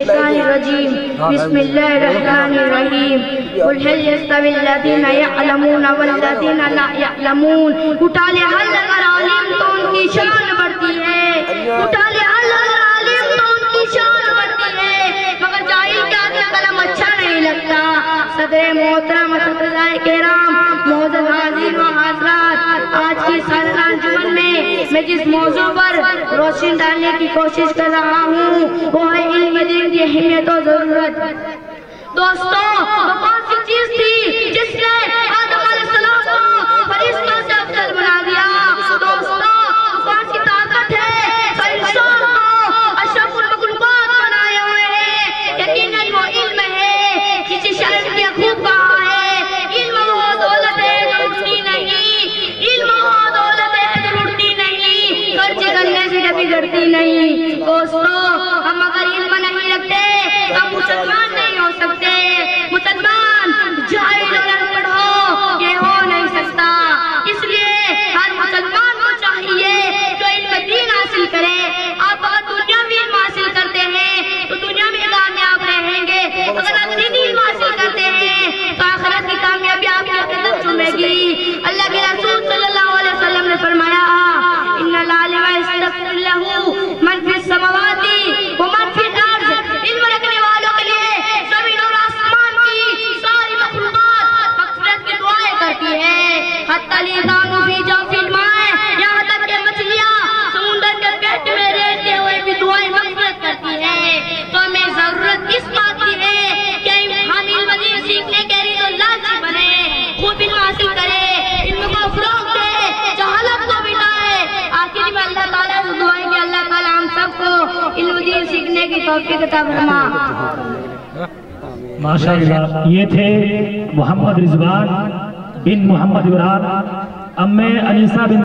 الرجيم بسم الله الرحمن الرحيم قل هل يستوي الذين يعلمون والذين لا يعلمون اٹھا لے حل اگر عالم تو ان کی شان بڑھتی ہے، اٹھا لے حل اگر عالم تو ان کی شان بڑھتی ہے، مگر جاہل کا قلم اچھا نہیں لگتا۔ صدر محترم اساتذہ کرام، معزز حاضرین و حاضرات، آج کی سالانہ انجمن میں جس موضوع پر روشنی ڈالنے کی کوشش کر رہا ہوں وہ ہے علم دین کی اہمیت و ضرورت۔ دوستو، وہ کون سی چیز تھی جس نے آدم علیہ السلام کو فرشتوں سے افضل بنا دیا؟ دوستو، وہ کون سی طاقت ہے فرشتوں کو اشرف المخلوقات بنائے ہوئے ہیں؟ یقیناً وہ علم ہے، کسی شاعر نے خوب کہا ہے، علم وہ دولت ہے جو اٹھتی نہیں، علم وہ دولت ہے جو اٹھتی نہیں، خرچ کرنے سے کبھی گھٹتی نہیں۔ دوستو، ہم اگر علم نہیں رکھتے ہم مسلمان نہیں ہو سکتے، مسلمان جاہل اور انپڑھ ہو یہ ہو نہیں سکتا۔ اس لیے ہر مسلمان کو چاہیے جو علم دین حاصل کرے۔ آپ اگر دنیا میں علم حاصل کرتے ہیں تو دنیا میں کامیاب رہیں گے، اگر آپ دینی علم حاصل کرتے ہیں تو آخرت کی کامیابی آپ کی قدم چومے گی۔ اللہ کے رسول صلی اللہ علیہ وسلم نے فرمایا، ان العالم یستغفر له من فی السماوات ومن فی الارض، علم رکھنے والوں کے لیے زمین اور آسمان کی ساری مخلوقات مغفرت کی دعائیں کرتی ہے، حتی الحیتان فی جوف الماء، یہاں تک کہ مچھلیاں سمندر کے پیٹ میں رہتے ہوئے بھی دعائیں مغفرت کرتی ہے۔ تو ہمیں ضرورت اس بات کی ہے کہ ہم علم دین سیکھنے کے لیے تو لازم بنے، خوب علم حاصل کرے، علم کو فروغ دے، جہالت کو مٹائے۔ آخر میں اللہ تعالیٰ سے دعائیں کہ اللہ تعالیٰ ہم سب کو علم دین سیکھنے کی توفیق عطا فرما۔ ماشاءاللہ، یہ تھے محمد رضوان بن محمد عمران، ام انیسہ بن